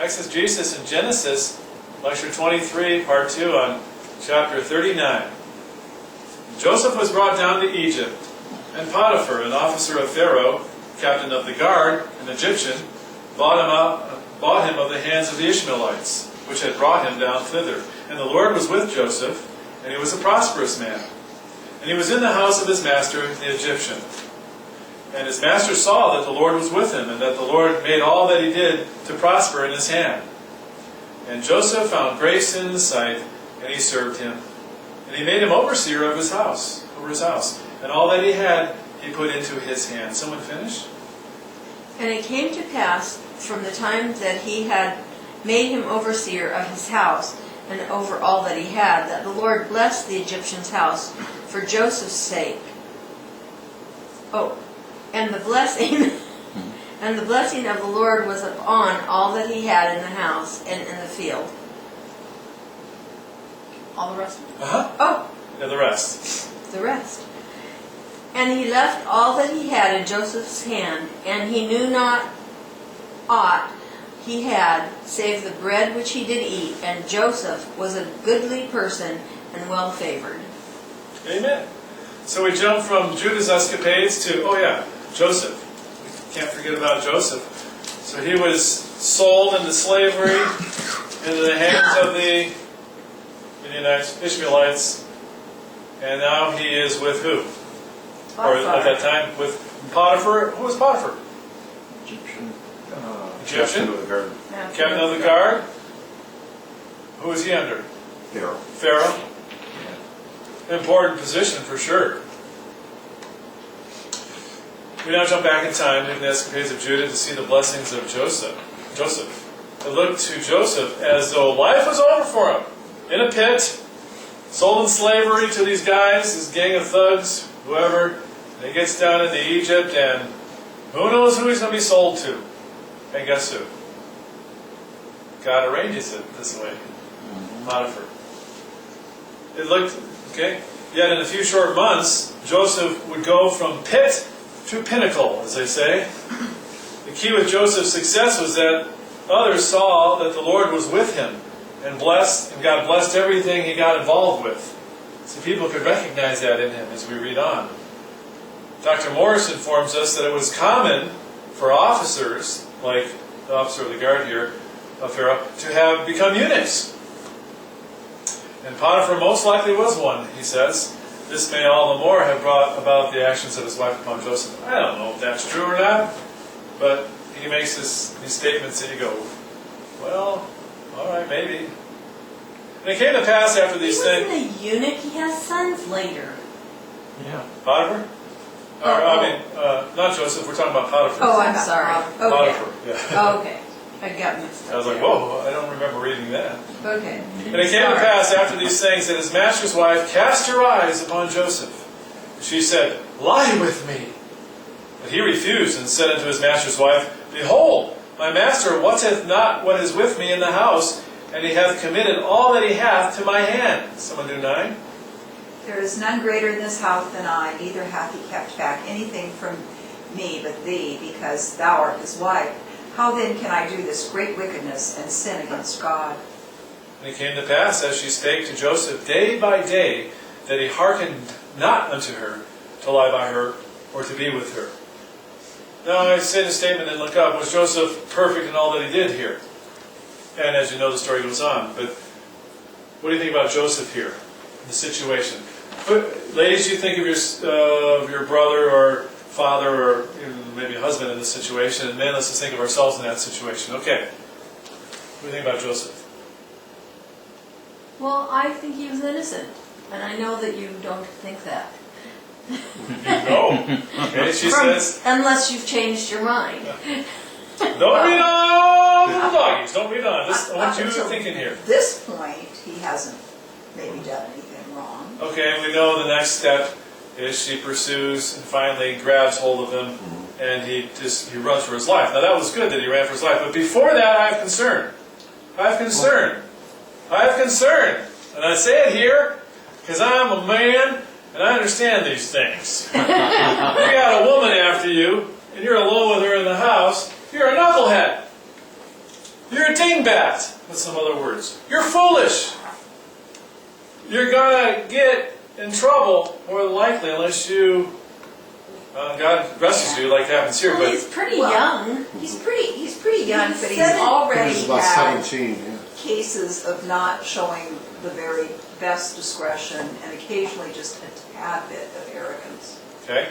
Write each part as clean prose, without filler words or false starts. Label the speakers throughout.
Speaker 1: Exegesis in Genesis, lecture 23, part 2 on chapter 39. Joseph was brought down to Egypt, and Potiphar, an officer of Pharaoh, captain of the guard, an Egyptian, bought him of the hands of the Ishmaelites, which had brought him down thither. And the Lord was with Joseph, and he was a prosperous man. And he was in the house of his master, the Egyptian. And his master saw that the Lord was with him, and that the Lord made all that he did to prosper in his hand. And Joseph found grace in his sight, and he served him. And he made him overseer of his house, over his house. And all that he had, he put into his hand. Someone finish?
Speaker 2: And it came to pass, from the time that he had made him overseer of his house, and over all that he had, that the Lord blessed the Egyptian's house for Joseph's sake. And the blessing of the Lord was upon all that he had in the house and in the field. All the rest?
Speaker 1: Yeah, the rest.
Speaker 2: The rest. And he left all that he had in Joseph's hand, and he knew not aught he had, save the bread which he did eat, and Joseph was a goodly person and well favored.
Speaker 1: Amen. So we jump from Judah's escapades to, Joseph. We can't forget about Joseph. So he was sold into slavery, into the hands of the Ishmaelites, and now he is with who? Or at that time, with Potiphar. Who was Potiphar?
Speaker 3: Egyptian.
Speaker 1: Egyptian?
Speaker 3: Captain of the guard.
Speaker 1: Captain of the guard. Who was he under?
Speaker 3: Pharaoh.
Speaker 1: Pharaoh. Important position for sure. We now jump back in time in the escapades of Judah to see the blessings of Joseph. It looked to Joseph as though life was over for him. In a pit, sold in slavery to these guys, this gang of thugs, whoever. And he gets down into Egypt, and who knows who he's going to be sold to. And guess who? God arranges it this way. Potiphar. It looked, yet in a few short months, Joseph would go from pit to pinnacle, as they say. The key with Joseph's success was that others saw that the Lord was with him, and God blessed everything he got involved with. So people could recognize that in him as we read on. Dr. Morris informs us that it was common for officers, like the officer of the guard here, of Pharaoh, to have become eunuchs. And Potiphar most likely was one, he says. This may all the more have brought about the actions of his wife upon Joseph. I don't know if that's true or not, but he makes these statements and you go, well, all right, maybe. And it came to pass after these things...
Speaker 2: He wasn't a eunuch, he has sons later.
Speaker 3: Yeah.
Speaker 1: Potiphar? Not Joseph, we're talking about Potiphar.
Speaker 2: Oh, I'm sorry. Okay.
Speaker 1: Potiphar, yeah.
Speaker 2: Okay. I got mixed up.
Speaker 1: I was like, whoa, I don't remember reading that.
Speaker 2: Okay.
Speaker 1: And it came to pass after these things that his master's wife cast her eyes upon Joseph. She said, lie with me. But he refused and said unto his master's wife, behold, my master wotteth not what is with me in the house, and he hath committed all that he hath to my hand. Someone do 9.
Speaker 4: There is none greater in this house than I, neither hath he kept back anything from me but thee, because thou art his wife. How then can I do this great wickedness and sin against God?
Speaker 1: And it came to pass, as she spake to Joseph day by day, that he hearkened not unto her to lie by her or to be with her. Now I say the statement and look up, was Joseph perfect in all that he did here? And as you know, the story goes on. But what do you think about Joseph here, the situation? Ladies, you think of your brother or father or maybe husband in this situation, and men, let's just think of ourselves in that situation. Okay. What do you think about Joseph?
Speaker 2: Well, I think he was innocent, and I know that you don't think that.
Speaker 1: No. Okay, she says...
Speaker 2: Unless you've changed your mind.
Speaker 1: Don't read on, little doggies. Don't read on. What you thinking here?
Speaker 4: At this point, he hasn't maybe done anything wrong.
Speaker 1: Okay, we know the next step is she pursues and finally grabs hold of him, and he runs for his life. Now that was good that he ran for his life, but before that I have concern. I have concern. And I say it here because I'm a man and I understand these things. You got a woman after you, and you're alone with her in the house, you're a knucklehead. You're a dingbat, with some other words. You're foolish. You're gonna get in trouble, more than likely, unless you, God rescues you, like happens here.
Speaker 2: Well,
Speaker 1: But
Speaker 2: he's pretty
Speaker 4: Well,
Speaker 2: young.
Speaker 4: He's pretty young, but he's
Speaker 2: Seven-
Speaker 3: He
Speaker 4: already
Speaker 3: was about
Speaker 4: had
Speaker 3: 17, yeah.
Speaker 4: cases of not showing the very best discretion and occasionally just a tad bit of arrogance.
Speaker 1: okay.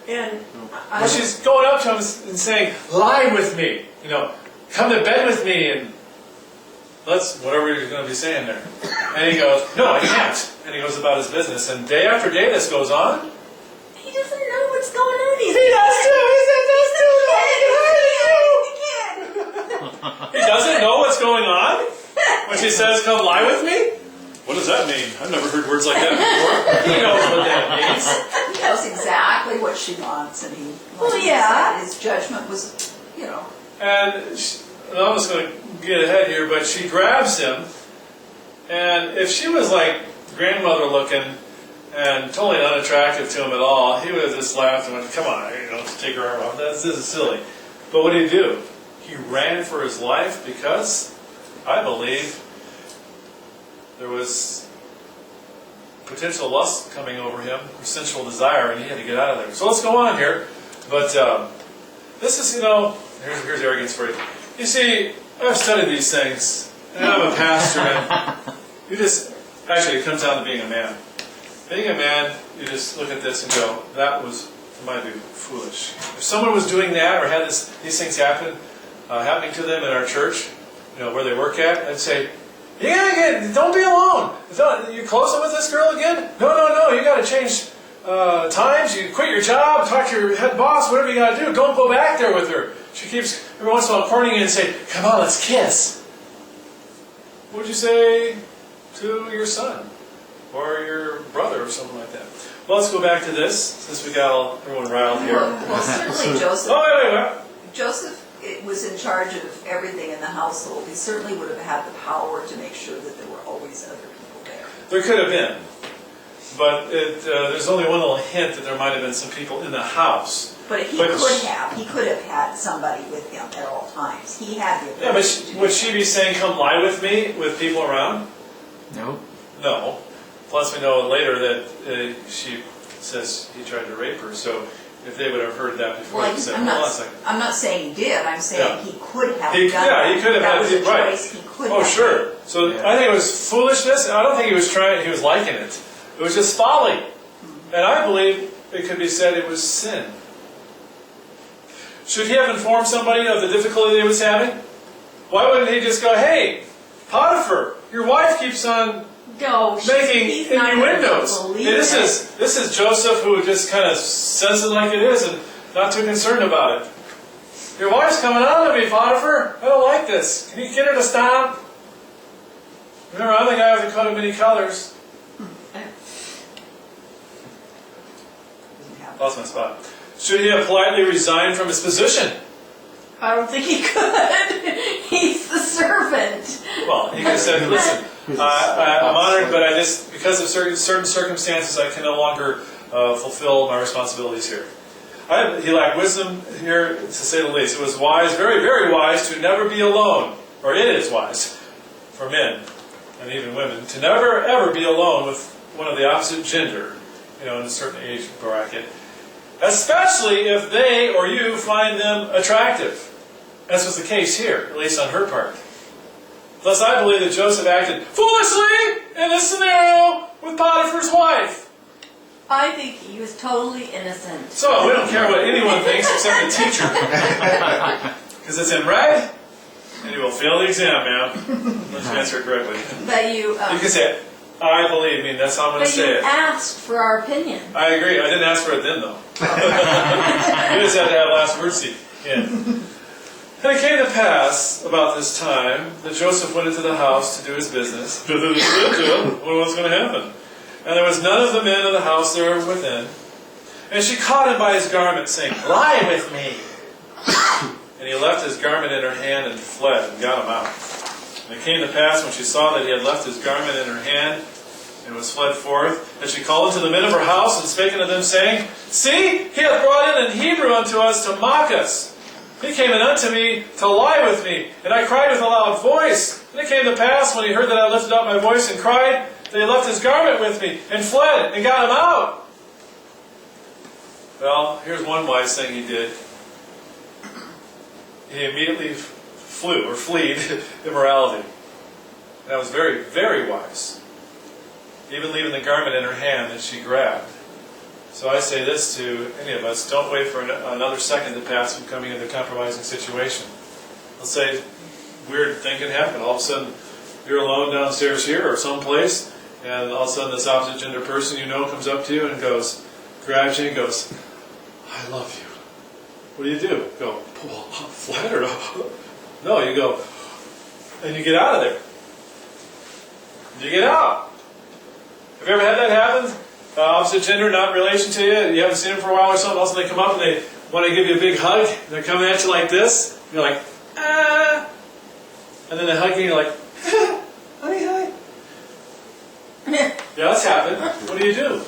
Speaker 2: And
Speaker 1: Well, she's going up to him and saying, "Lie with me. You know, come to bed with me and let's whatever you're going to be saying there." And he goes, "No, I can't." And he goes about his business. And day after day, this goes on.
Speaker 2: he doesn't know what's going on.
Speaker 1: He does too. He doesn't know what's going on when she says, "Come lie with me." What does that mean? I've never heard words like that before. He knows what that means.
Speaker 4: He knows exactly what she wants, and he.
Speaker 2: Well, yeah.
Speaker 4: His judgment was, you know.
Speaker 1: And I'm just going to get ahead here, but she grabs him, and if she was like grandmother looking and totally unattractive to him at all, he would have just laughed and went, "Come on, you know, take her arm off. This is silly." But what did he do? He ran for his life because I believe there was potential lust coming over him, or sensual desire, and he had to get out of there. So let's go on here. But this is, you know, here's arrogance for you. You see, I've studied these things, and I'm a pastor, and you just, actually it comes down to being a man. Being a man, you just look at this and go, that was, in my view, foolish. If someone was doing that or had these things happening to them in our church, you know, where they work at, I'd say, don't be alone. You're closing with this girl again? No, you got to change times. You quit your job, talk to your head boss, whatever you got to do. Don't go back there with her. She keeps every once in a while cornering you and say, "Come on, let's kiss." What would you say to your son or your brother or something like that? Well, let's go back to this since we got everyone riled here.
Speaker 4: Well, certainly Joseph.
Speaker 1: Oh, wait.
Speaker 4: Joseph was in charge of everything in the household. He certainly would have had the power to make sure that there were always other people there.
Speaker 1: There could have been, but there's only one little hint that there might have been some people in the house.
Speaker 4: But he could have had somebody with him at all times. He had the ability.
Speaker 1: Yeah, but
Speaker 4: to do
Speaker 1: would
Speaker 4: that.
Speaker 1: she be saying, "Come lie with me" with people around?
Speaker 3: No.
Speaker 1: No. Plus, we know later that she says he tried to rape her. So if they would have heard that before,
Speaker 4: Well,
Speaker 1: they would say,
Speaker 4: I'm
Speaker 1: "Hold on a second."
Speaker 4: not saying he did. I'm saying
Speaker 1: Yeah.
Speaker 4: he could have done
Speaker 1: Yeah, he could have
Speaker 4: that.
Speaker 1: had
Speaker 4: Was a
Speaker 1: it right.
Speaker 4: choice he could
Speaker 1: Oh,
Speaker 4: have
Speaker 1: sure. So
Speaker 3: Yeah.
Speaker 1: I think it was foolishness. I don't think he was trying. He was liking it. It was just folly, and I believe it could be said it was sin. Should he have informed somebody of the difficulty he was having? Why wouldn't he just go, "Hey, Potiphar, your wife keeps on
Speaker 2: no,
Speaker 1: making
Speaker 2: he's not gonna
Speaker 1: innuendos."
Speaker 2: believe
Speaker 1: Hey,
Speaker 2: it.
Speaker 1: this is Joseph, who just kind of says it like it is and not too concerned about it. "Your wife's coming on to me, Potiphar. I don't like this. Can you get her to stop?" Remember, I'm the guy with the coat of many colors. Lost my spot. Should he have politely resigned from his position?
Speaker 2: I don't think he could. He's the servant.
Speaker 1: Well, he could have said, "Listen, I'm honored, but I just, because of certain circumstances, I can no longer fulfill my responsibilities here." He lacked wisdom here, to say the least. It was wise, very, very wise, to never be alone. Or it is wise for men, and even women, to never, ever be alone with one of the opposite gender, you know, in a certain age bracket. Especially if they or you find them attractive. This was the case here, at least on her part. Thus, I believe that Joseph acted foolishly in this scenario with Potiphar's wife.
Speaker 2: I think he was totally innocent.
Speaker 1: So, we don't care what anyone thinks except the teacher. Because it's in red, and you will fail the exam, ma'am. Let's answer it correctly.
Speaker 2: But you,
Speaker 1: You can say, "I believe me," that's how I'm going to
Speaker 2: but you
Speaker 1: say it.
Speaker 2: asked for our opinion.
Speaker 1: I agree. I didn't ask for it then, though. You just had to have last word seat. Yeah. And it came to pass, about this time, that Joseph went into the house to do his business. What was going to happen? And there was none of the men of the house there within. And she caught him by his garment, saying, "Lie with me." And he left his garment in her hand and fled and got him out. And it came to pass, when she saw that he had left his garment in her hand and was fled forth, that she called unto the men of her house and spake unto them, saying, "See, he hath brought in an Hebrew unto us to mock us. He came in unto me to lie with me, and I cried with a loud voice. And it came to pass, when he heard that I lifted up my voice and cried, that he left his garment with me, and fled, and got him out. Well, here's one wise thing he did. He immediately flew, or fleed, immorality. And that was very, very wise. Even leaving the garment in her hand that she grabbed. So I say this to any of us, don't wait for another second to pass from coming into a compromising situation. Let's say weird thing can happen. All of a sudden, you're alone downstairs here or someplace, and all of a sudden this opposite gender person you know comes up to you and goes, grabs you and goes, I love you. What do? Go, flat or no, you go, and you get out of there. You get out. Have you ever had that happen? Opposite gender, not in relation to you, you haven't seen them for a while or something, all of a sudden they come up and they want to give you a big hug, they're coming at you like this, you're like, ah, and then they hug you and you're like, honey, hi. Yeah, that's happened. What do?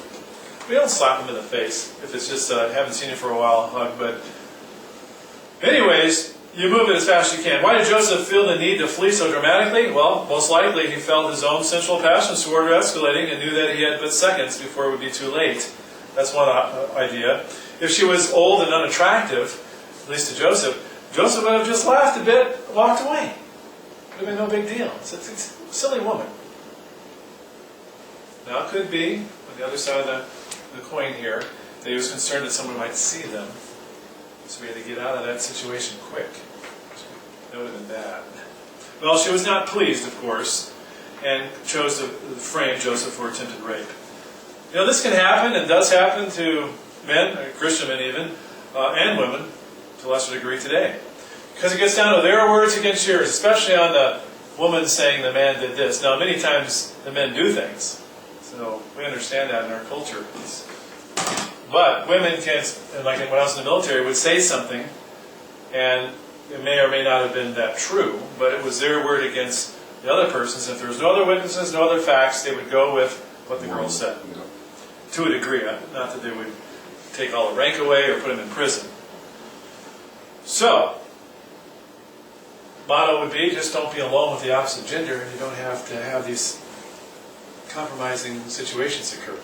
Speaker 1: We don't slap them in the face if it's just, haven't seen you for a while, hug, but anyways, you move it as fast as you can. Why did Joseph feel the need to flee so dramatically? Well, most likely he felt his own sensual passions toward her escalating and knew that he had but seconds before it would be too late. That's one idea. If she was old and unattractive, at least to Joseph, Joseph would have just laughed a bit, walked away. It would have been no big deal. It's a silly woman. Now it could be, on the other side of the coin here, that he was concerned that someone might see them. So we had to get out of that situation quick. That would have been bad. Well, she was not pleased, of course, and chose to frame Joseph for attempted rape. You know, this can happen, and does happen to men, Christian men even, and women, to a lesser degree today. Because it gets down to their words against yours, especially on the woman saying the man did this. Now, many times the men do things, so we understand that in our culture. But women can, like when I was in the military, would say something, and it may or may not have been that true, but it was their word against the other person's. If there was no other witnesses, no other facts, they would go with what the girl said. To a degree, not that they would take all the rank away or put him in prison. So, motto would be, just don't be alone with the opposite gender, and you don't have to have these compromising situations occur.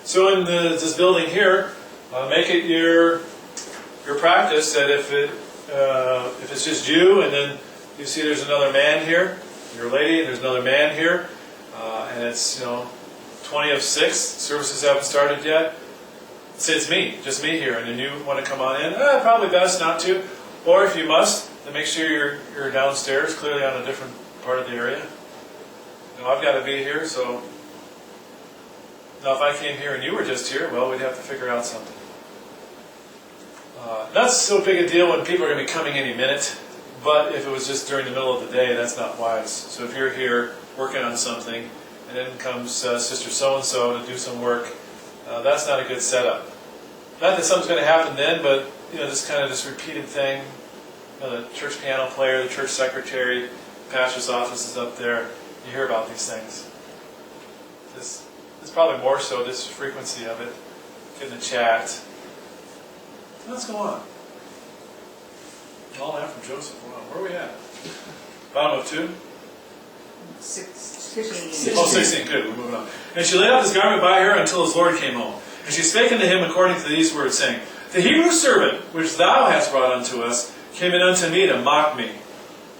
Speaker 1: So in this building here, make it your practice that if it's just you, and then you see there's another man here, you're a lady, and there's another man here, and it's 20 of 6, services haven't started yet. Say it's me, just me here, and then you want to come on in. Probably best not to, or if you must, then make sure you're downstairs, clearly on a different part of the area. I've got to be here, so. Now, if I came here and you were just here, well, we'd have to figure out something. Not so big a deal when people are going to be coming any minute, but if it was just during the middle of the day, that's not wise. So if you're here working on something, and then comes Sister So-and-so to do some work, that's not a good setup. Not that something's going to happen then, but this repeated thing. The church piano player, the church secretary, pastor's office is up there. You hear about these things. It's probably more so this frequency of it. Get in the chat. What's going on? All that from Joseph. Wow, where are we at? Bottom of 2?
Speaker 4: 16.
Speaker 1: Oh, 16. Good. We're moving on. And she laid out this garment by her until his Lord came home. And she spake unto him according to these words, saying, The Hebrew servant which thou hast brought unto us came in unto me to mock me.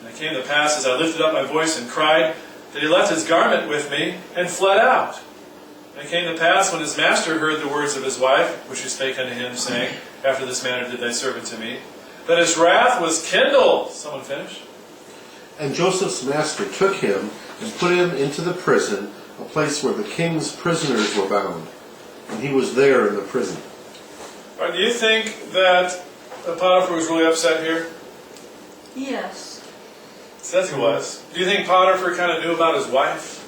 Speaker 1: And it came to pass, as I lifted up my voice and cried, that he left his garment with me and fled out. And it came to pass, when his master heard the words of his wife, which she spake unto him, saying, After this manner did thy servant to me, that his wrath was kindled. Someone finish?
Speaker 5: And Joseph's master took him and put him into the prison, a place where the king's prisoners were bound. And he was there in the prison.
Speaker 1: All right, do you think that Potiphar was really upset here?
Speaker 2: Yes.
Speaker 1: It says he was. Do you think Potiphar kind of knew about his wife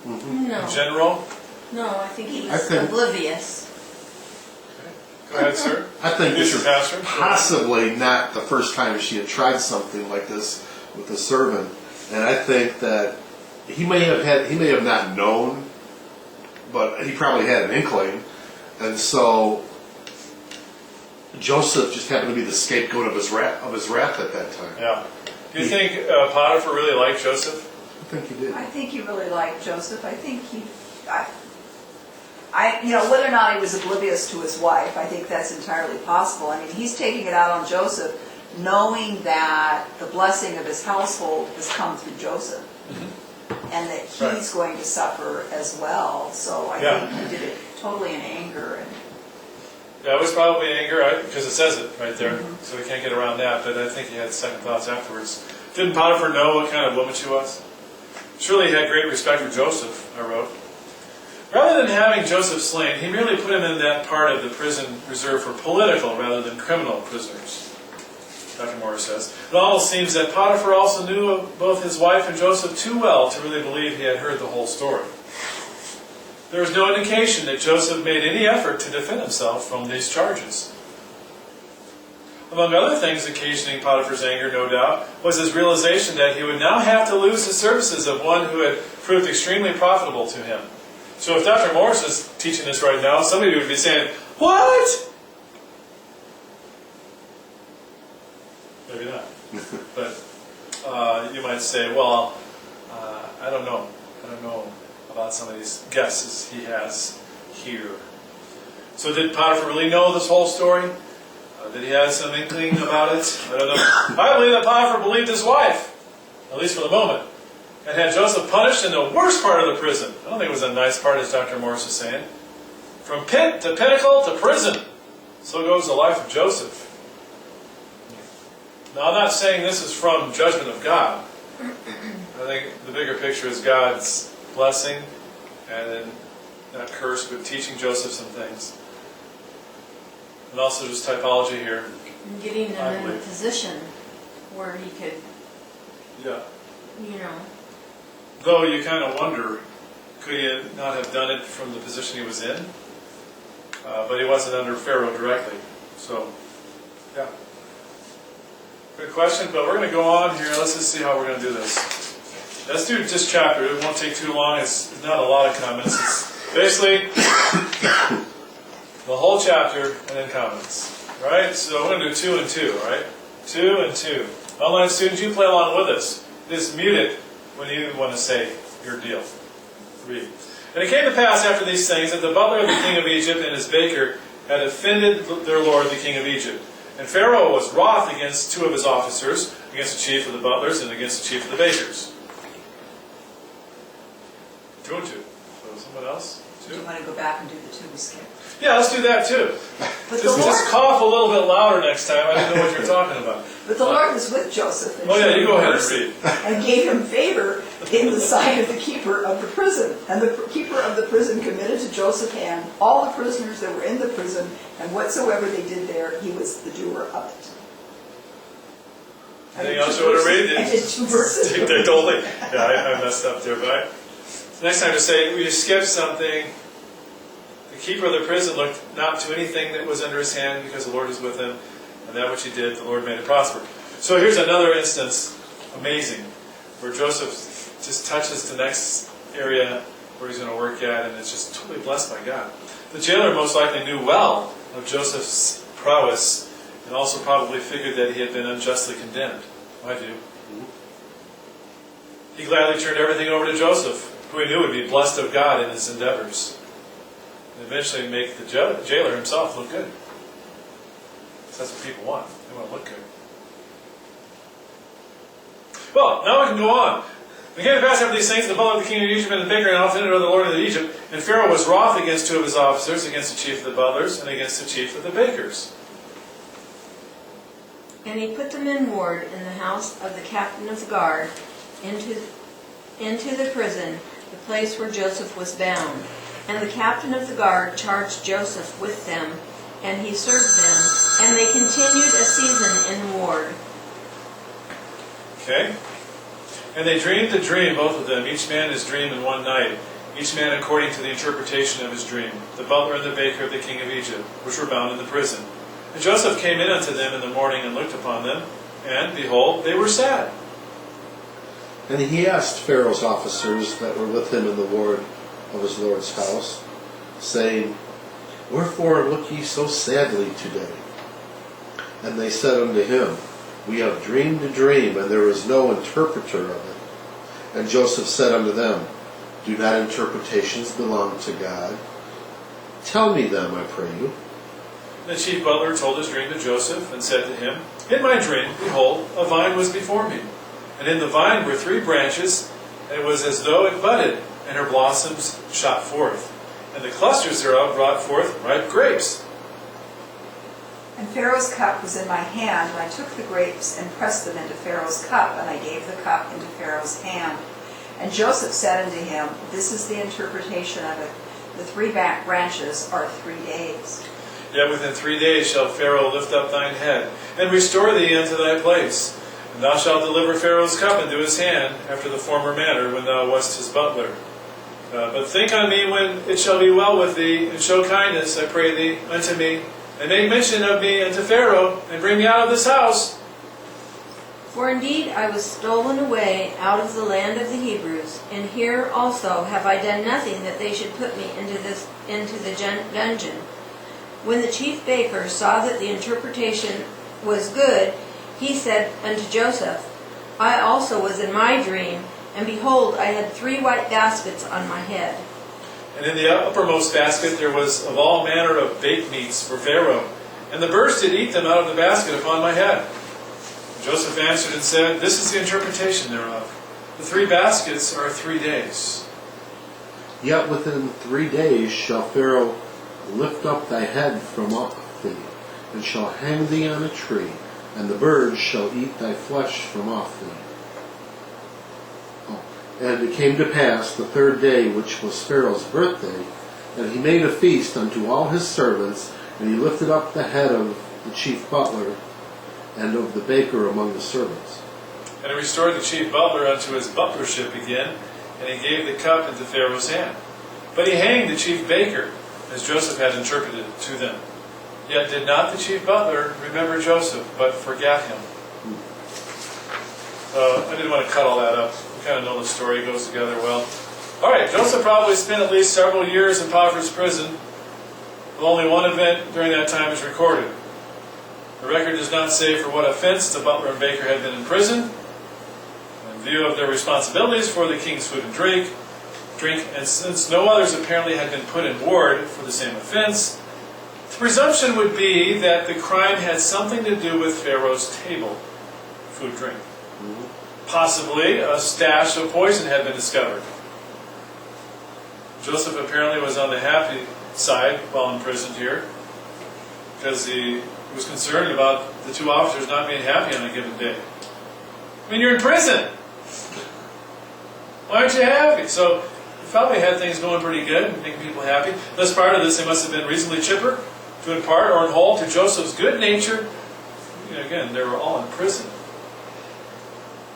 Speaker 2: No.
Speaker 1: in general?
Speaker 2: No, I think he was
Speaker 5: think-
Speaker 2: oblivious.
Speaker 1: Go ahead, sir.
Speaker 5: I think this
Speaker 1: Mr.
Speaker 5: is
Speaker 1: Pastor.
Speaker 5: possibly not the first time she had tried something like this with a servant. And I think that he may have not known, but he probably had an inkling. And so Joseph just happened to be the scapegoat of his wrath at that time.
Speaker 1: Yeah. Do you think Potiphar really liked Joseph?
Speaker 5: I think he did.
Speaker 4: I think he really liked Joseph. I think whether or not he was oblivious to his wife, I think that's entirely possible. I mean, he's taking it out on Joseph, knowing that the blessing of his household has come through Joseph, and that he's
Speaker 1: Right.
Speaker 4: going to suffer as well. So I
Speaker 1: Yeah.
Speaker 4: think he did it totally in anger. And
Speaker 1: Yeah, it was probably anger, because it says it right there, so we can't get around that, but I think he had second thoughts afterwards. Didn't Potiphar know what kind of woman she was? Surely he had great respect for Joseph, I wrote. Rather than having Joseph slain, he merely put him in that part of the prison reserved for political rather than criminal prisoners, Dr. Morris says. It almost seems that Potiphar also knew of both his wife and Joseph too well to really believe he had heard the whole story. There is no indication that Joseph made any effort to defend himself from these charges. Among other things occasioning Potiphar's anger, no doubt, was his realization that he would now have to lose the services of one who had proved extremely profitable to him. So if Dr. Morris is teaching this right now, somebody would be saying, "What?" Maybe not. But you might say, well, I don't know. I don't know about some of these guesses he has here. So did Potiphar really know this whole story? Did he have some inkling about it? I don't know. I believe that Potiphar believed his wife, at least for the moment, and had Joseph punished in the worst part of the prison. I don't think it was a nice part, as Dr. Morris is saying. From pit to pinnacle to prison. So goes the life of Joseph. Now, I'm not saying this is from judgment of God. I think the bigger picture is God's blessing, and then that curse with teaching Joseph some things. And also just typology here.
Speaker 2: And getting
Speaker 1: I
Speaker 2: him in a
Speaker 1: believe.
Speaker 2: position where he could,
Speaker 1: Yeah.
Speaker 2: you know,
Speaker 1: Though you kind of wonder, could he not have done it from the position he was in? But he wasn't under Pharaoh directly. So, yeah. Good question, but we're going to go on here. Let's just see how we're going to do this. Let's do this chapter. It won't take too long. It's not a lot of comments. It's basically the whole chapter and then comments. Right? So we're going to do 2 and 2, right? 2 and 2. Online students, you play along with us. Just mute it when you want to say your deal. Read. And it came to pass after these things that the butler of the king of Egypt and his baker had offended their lord the king of Egypt. And Pharaoh was wroth against 2 of his officers, against the chief of the butlers and against the chief of the bakers. 2 and 2. So someone else?
Speaker 4: do
Speaker 1: 2?
Speaker 4: you want to go back and do the 2 we skipped?
Speaker 1: Yeah, let's do that too.
Speaker 4: But
Speaker 1: Just cough a little bit louder next time. I didn't know what you're talking about.
Speaker 4: But the Lord was with Joseph and
Speaker 1: Oh yeah,
Speaker 4: showed
Speaker 1: you go
Speaker 4: him
Speaker 1: ahead and
Speaker 4: mercy,
Speaker 1: read.
Speaker 4: and gave him favor in the sight of the keeper of the prison. And the keeper of the prison committed to Joseph's hand all the prisoners that were in the prison, and whatsoever they did there, he was the doer of it.
Speaker 1: Anything else you want to read?
Speaker 4: I did 2 verses.
Speaker 1: Take that totally. Yeah, I messed up there, but next time to say we skipped something. The keeper of the prison looked not to anything that was under his hand because the Lord was with him, and that which he did, the Lord made it prosper. So here's another instance, amazing, where Joseph just touches the next area where he's going to work at, and it's just totally blessed by God. The jailer most likely knew well of Joseph's prowess, and also probably figured that he had been unjustly condemned. I do. He gladly turned everything over to Joseph, who he knew would be blessed of God in his endeavors, and eventually make the jailer himself look good. So that's what people want. They want to look good. Well, now we can go on. It came to pass after these things, the butler of the king of Egypt and the baker and offended of the lord of Egypt, and Pharaoh was wroth against 2 of his officers, against the chief of the butlers, and against the chief of the bakers.
Speaker 2: and he put them in ward in the house of the captain of the guard into the prison, the place where Joseph was bound. And the captain of the guard charged Joseph with them, and he served them, and they continued a season in ward.
Speaker 1: Okay? And they dreamed a dream, both of them, each man his dream in one night, each man according to the interpretation of his dream, the butler and the baker of the king of Egypt, which were bound in the prison. And Joseph came in unto them in the morning and looked upon them, and behold, they were sad.
Speaker 5: And he asked Pharaoh's officers that were with him in the ward of his lord's house, saying, Wherefore look ye so sadly today? And they said unto him, We have dreamed a dream, and there is no interpreter of it. And Joseph said unto them, Do not interpretations belong to God? Tell me them, I pray you.
Speaker 1: The chief butler told his dream to Joseph, and said to him, In my dream, behold, a vine was before me, and in the vine were 3 branches, and it was as though it budded, and her blossoms shot forth, and the clusters thereof brought forth ripe grapes.
Speaker 4: And Pharaoh's cup was in my hand, and I took the grapes and pressed them into Pharaoh's cup, and I gave the cup into Pharaoh's hand. And Joseph said unto him, This is the interpretation of it. The 3 branches are 3 days.
Speaker 1: Yet within 3 days shall Pharaoh lift up thine head, and restore thee into thy place. And thou shalt deliver Pharaoh's cup into his hand, after the former manner, when thou wast his butler. But think on me when it shall be well with thee, and show kindness, I pray thee, unto me, and make mention of me unto Pharaoh, and bring me out of this house.
Speaker 2: For indeed I was stolen away out of the land of the Hebrews, and here also have I done nothing that they should put me into the dungeon. When the chief baker saw that the interpretation was good, he said unto Joseph, I also was in my dream, and behold, I had 3 white baskets on my head.
Speaker 1: And in the uppermost basket there was of all manner of baked meats for Pharaoh, and the birds did eat them out of the basket upon my head. Joseph answered and said, This is the interpretation thereof. The 3 baskets are 3 days.
Speaker 5: Yet within 3 days shall Pharaoh lift up thy head from off thee, and shall hang thee on a tree, and the birds shall eat thy flesh from off thee. And it came to pass the 3rd day, which was Pharaoh's birthday, that he made a feast unto all his servants, and he lifted up the head of the chief butler and of the baker among the servants.
Speaker 1: And he restored the chief butler unto his butlership again, and he gave the cup into Pharaoh's hand. But he hanged the chief baker, as Joseph had interpreted to them. Yet did not the chief butler remember Joseph, but forgat him. I didn't want to cut all that up. You kind of know the story, it goes together well. All right, Joseph probably spent at least several years in Potiphar's prison, but only one event during that time is recorded. The record does not say for what offense the butler and baker had been in prison. In view of their responsibilities for the king's food and drink, and since no others apparently had been put in ward for the same offense, the presumption would be that the crime had something to do with Pharaoh's table, food, drink. Possibly a stash of poison had been discovered. Joseph apparently was on the happy side while imprisoned here, because he was concerned about the 2 officers not being happy on a given day. I mean, you're in prison! Why aren't you happy? So, he probably had things going pretty good, making people happy. As part of this, they must have been reasonably chipper, to impart or in whole to Joseph's good nature. You know, again, they were all in prison.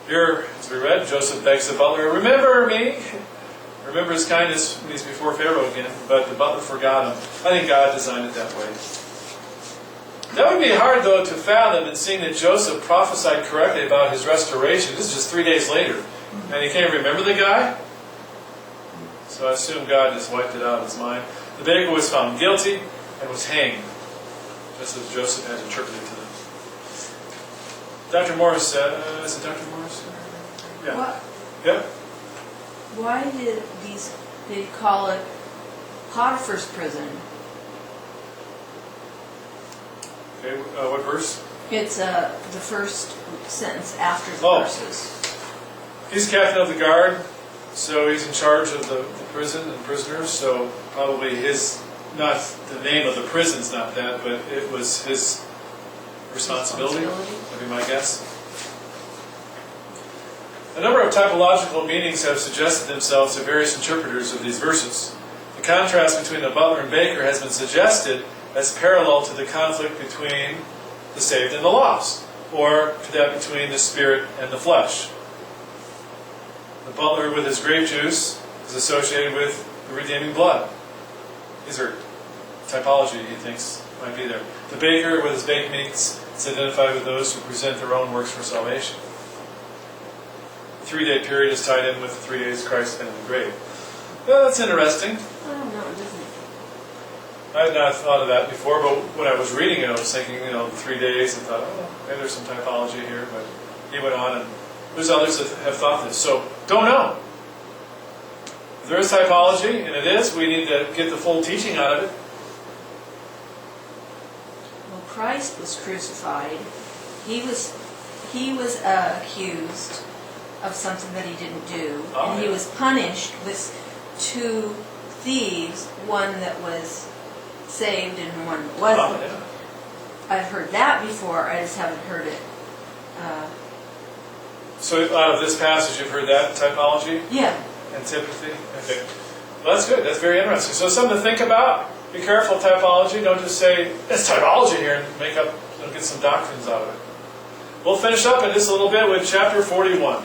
Speaker 1: Here, as we read, Joseph begs the butler, Remember me! Remember his kindness when he's before Pharaoh again, but the butler forgot him. I think God designed it that way. That would be hard, though, to fathom in seeing that Joseph prophesied correctly about his restoration. This is just 3 days later. And he can't remember the guy? So I assume God just wiped it out of his mind. The baker was found guilty and was hanged, just as Joseph had interpreted to them. Dr. Morris said, is it Dr. Morris? Yeah.
Speaker 2: What?
Speaker 1: Yeah?
Speaker 2: Why did they call it Potiphar's prison?
Speaker 1: Okay, what verse?
Speaker 2: It's the first sentence after the
Speaker 1: Oh.
Speaker 2: verses.
Speaker 1: He's captain of the guard, so he's in charge of the prison and prisoners, so probably not the name of the prison's not that, but it was his responsibility, would be my guess. A number of typological meanings have suggested themselves to various interpreters of these verses. The contrast between the butler and baker has been suggested as parallel to the conflict between the saved and the lost, or to that between the spirit and the flesh. The butler with his grape juice is associated with the redeeming blood. These are typology he thinks might be there. The baker with his baked meats is identified with those who present their own works for salvation. The 3-day period is tied in with the 3 days Christ spent in the grave. Well, that's interesting.
Speaker 2: I don't know, it doesn't.
Speaker 1: I had not thought of that before, but when I was reading it, I was thinking, 3 days, and thought, oh, maybe there's some typology here, but he went on, and there's others that have thought this. So, don't know. If there is typology, and it is, we need to get the full teaching out of it.
Speaker 2: Well, Christ was crucified. He was accused of something that he didn't do, and he was punished with 2 thieves, one that was saved and one that wasn't.
Speaker 1: Yeah.
Speaker 2: I've heard that before, I just haven't heard it.
Speaker 1: So out of this passage, you've heard that typology?
Speaker 2: Yeah.
Speaker 1: Antipathy? Okay. Well, that's good. That's very interesting. So something to think about. Be careful of typology. Don't just say, it's typology here, and make up, get some doctrines out of it. We'll finish up in just a little bit with chapter 41.